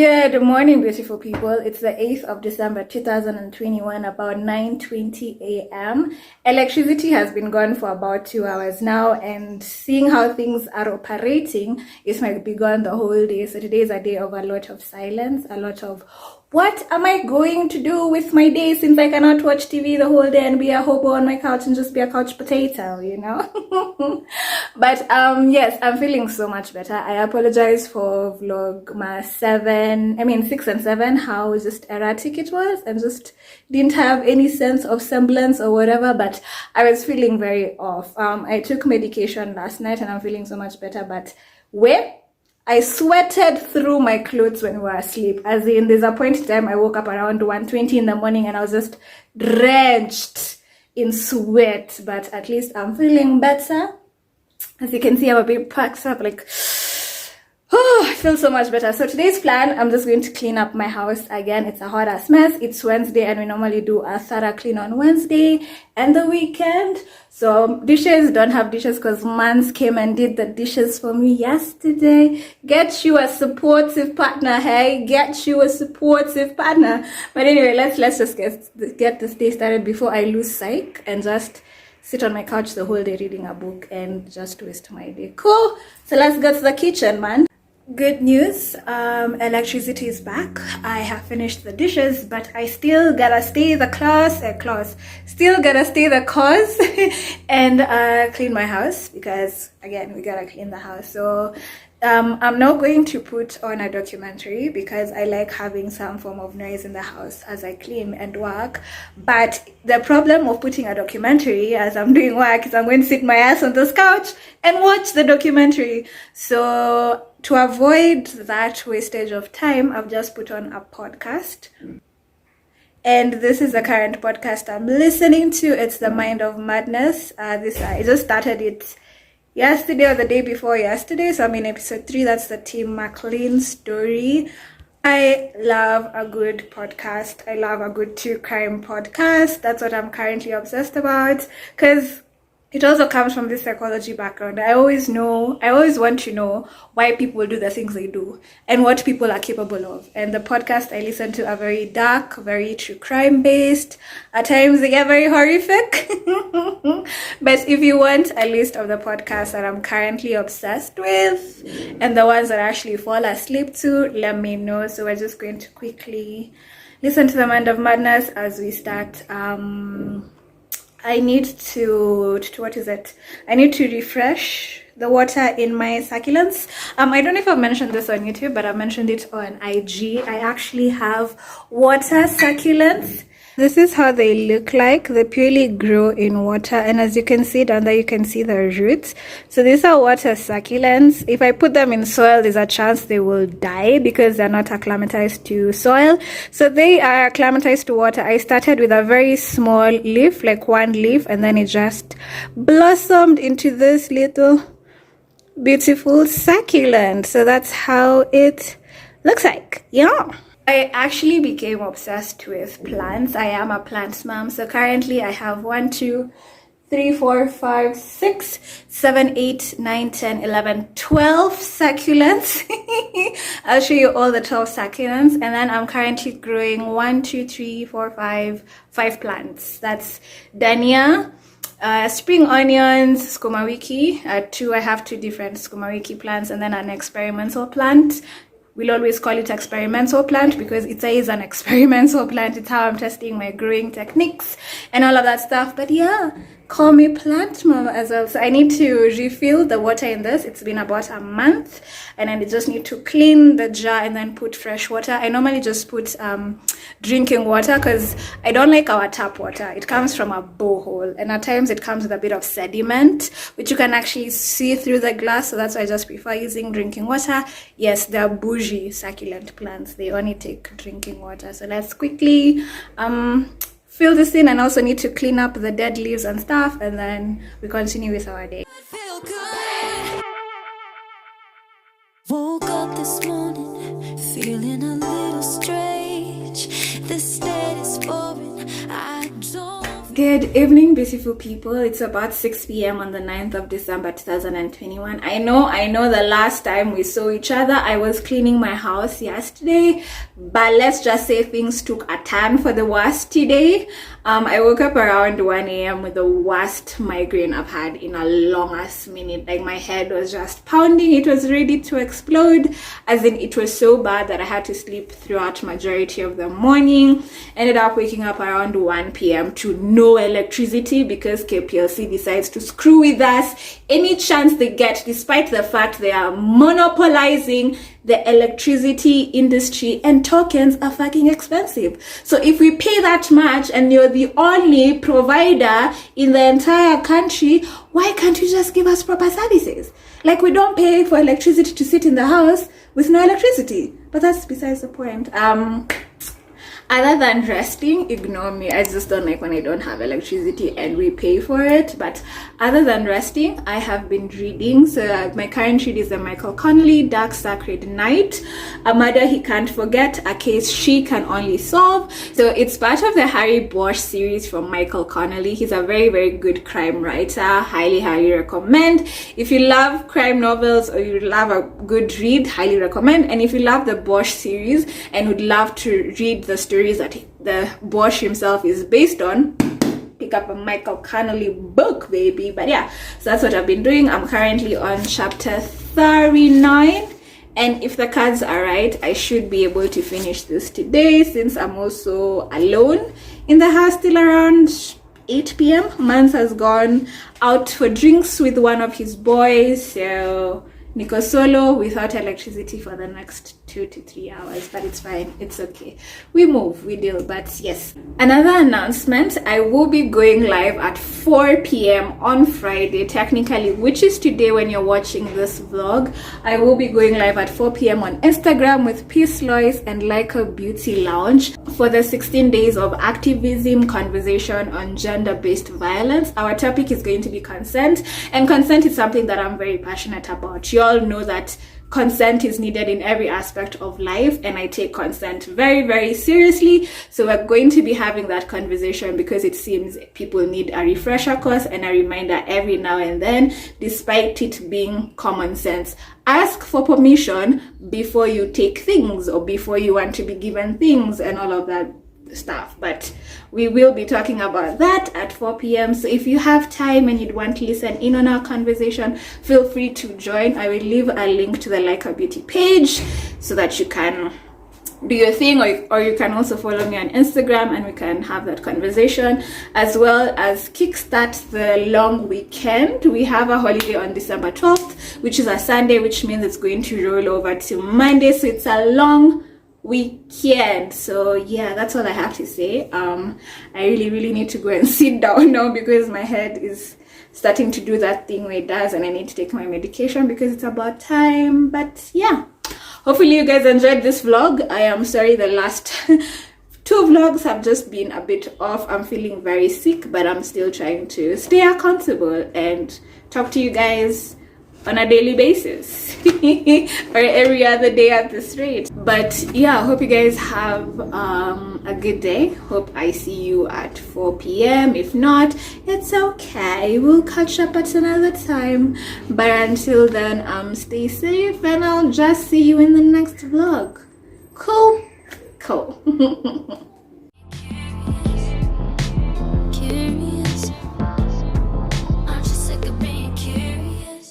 Good morning, beautiful people. It's the 8th of December 2021, about 9:20 a.m. Electricity has been gone for about 2 hours now, and seeing how things are operating, it might be gone the whole day. So today is a day of a lot of silence, a lot of what am I going to do with my day since I cannot watch TV the whole day and be a hobo on my couch and just be a couch potato, you know? But yes, I'm feeling so much better. I apologize for Vlogmas 6 and 7, how just erratic it was and just didn't have any sense of semblance or whatever, but I was feeling very off. I took medication last night and I'm feeling so much better, but where? I sweated through my clothes when we were asleep. As in, there's a point in time I woke up around 1:20 in the morning and I was just drenched in sweat. But at least I'm feeling better. As you can see, I'm a bit packed up, like, oh, I feel so much better. So today's plan, I'm just going to clean up my house again. It's a hot ass mess. It's Wednesday and we normally do a thorough clean on Wednesday and the weekend. So dishes, don't have dishes because Mans came and did the dishes for me yesterday. Get you a supportive partner, hey? Get you a supportive partner. But anyway, let's just get this day started before I lose sight and just sit on my couch the whole day reading a book and just waste my day. Cool. So let's go to the kitchen, man. Good news, electricity is back. I have finished the dishes, but I still gotta stay the course and clean my house because again we gotta clean the house. So I'm not going to put on a documentary because I like having some form of noise in the house as I clean and work. But the problem of putting a documentary as I'm doing work is I'm going to sit my ass on this couch and watch the documentary. So to avoid that wastage of time, I've just put on a podcast. And this is the current podcast I'm listening to. It's The Mind of Madness. I just started it yesterday or the day before yesterday, so I'm in episode 3. That's the Tim McLean story. I love a good podcast. I love a good true crime podcast. That's what I'm currently obsessed about because it also comes from this psychology background. I always want to know why people do the things they do and what people are capable of. And the podcast I listen to are very dark, very true crime based. At times they get very horrific. But if you want a list of the podcasts that I'm currently obsessed with and the ones that I actually fall asleep to, let me know. So we're just going to quickly listen to The Mind of Madness as we start. I need to refresh the water in my succulents. I don't know if I've mentioned this on YouTube, but I've mentioned it on IG. I actually have water succulents. This is how they look like. They purely grow in water, and as you can see down there, you can see the roots. So these are water succulents. If I put them in soil, there's a chance they will die because they're not acclimatized to soil. So they are acclimatized to water. I started with a very small leaf, like one leaf, and then it just blossomed into this little beautiful succulent. So that's how it looks like. Yeah. I actually became obsessed with plants. I am a plants mom. So currently I have 1, 2, 3, 4, 5, 6, 7, 8, 9, 10, 11, 12 succulents. I'll show you all the 12 succulents. And then I'm currently growing 1, 2, 3, 4, 5 plants. That's dania, spring onions, skuma wiki. I have 2 different skuma wiki plants and then an experimental plant. We'll always call it experimental plant because it is an experimental plant. It's how I'm testing my growing techniques and all of that stuff. But yeah, call me plant mom as well. So I need to refill the water in this. It's been about a month and then I just need to clean the jar and then put fresh water. I normally just put drinking water because I don't like our tap water. It comes from a borehole and at times it comes with a bit of sediment which you can actually see through the glass. So that's why I just prefer using drinking water. Yes, they're bougie succulent plants. They only take drinking water. So let's quickly fill this in and also need to clean up the dead leaves and stuff and then we continue with our day. Woke up this morning feeling a little strange. This state is boring. I don't Good evening, beautiful people. It's about 6 p.m. on the 9th of December 2021. I know the last time we saw each other, I was cleaning my house yesterday, but let's just say things took a turn for the worst today. I woke up around 1 a.m. with the worst migraine I've had in a longest minute. Like, my head was just pounding. It was ready to explode, as in it was so bad that I had to sleep throughout majority of the morning. Ended up waking up around 1 p.m. to no electricity because KPLC decides to screw with us any chance they get, despite the fact they are monopolizing the electricity industry and tokens are fucking expensive. So if we pay that much and you're the only provider in the entire country, why can't you just give us proper services? Like, we don't pay for electricity to sit in the house with no electricity. But that's besides the point. Other than resting, ignore me. I just don't like when I don't have electricity and we pay for it. But other than resting, I have been reading. So my current read is the Michael Connelly Dark Sacred Night, a murder he can't forget, a case she can only solve. So it's part of the Harry Bosch series from Michael Connelly. He's a very, very good crime writer. Highly recommend. If you love crime novels or you love a good read, highly recommend. And if you love the Bosch series and would love to read the story that the Bosch himself is based on, pick up a Michael Connelly book, baby. But yeah, so that's what I've been doing. I'm currently on chapter 39, and if the cards are right, I should be able to finish this today, since I'm also alone in the house till around 8 p.m. Mans has gone out for drinks with one of his boys, so Nico solo without electricity for the next 2 to 3 hours, but it's fine, it's okay, we move, we deal. But yes, another announcement, I will be going live at 4 p.m. on Friday, technically, which is today when you're watching this vlog. I will be going live at 4 p.m. on Instagram with Peace Lois and Leica Beauty Lounge for the 16 days of activism conversation on gender-based violence. Our topic is going to be consent, and consent is something that I'm very passionate about. You all know that consent is needed in every aspect of life, and I take consent very, very seriously. So we're going to be having that conversation because it seems people need a refresher course and a reminder every now and then, despite it being common sense. Ask for permission before you take things or before you want to be given things and all of that stuff. But we will be talking about that at 4 p.m. So if you have time and you'd want to listen in on our conversation, feel free to join. I will leave a link to the Leica Beauty page so that you can do your thing, or you can also follow me on Instagram and we can have that conversation, as well as kickstart the long weekend. We have a holiday on December 12th, which is a Sunday, which means it's going to roll over to Monday. So it's a long weekend. So yeah, that's all I have to say. I really need to go and sit down now because my head is starting to do that thing where it does, and I need to take my medication because it's about time. But yeah, hopefully you guys enjoyed this vlog. I am sorry the last 2 vlogs have just been a bit off. I'm feeling very sick, but I'm still trying to stay accountable and talk to you guys on a daily basis or every other day at this rate. But yeah, hope you guys have a good day. Hope I see you at 4 p.m. If not, it's okay, we'll catch up at another time. But until then, stay safe, and I'll just see you in the next vlog. Cool.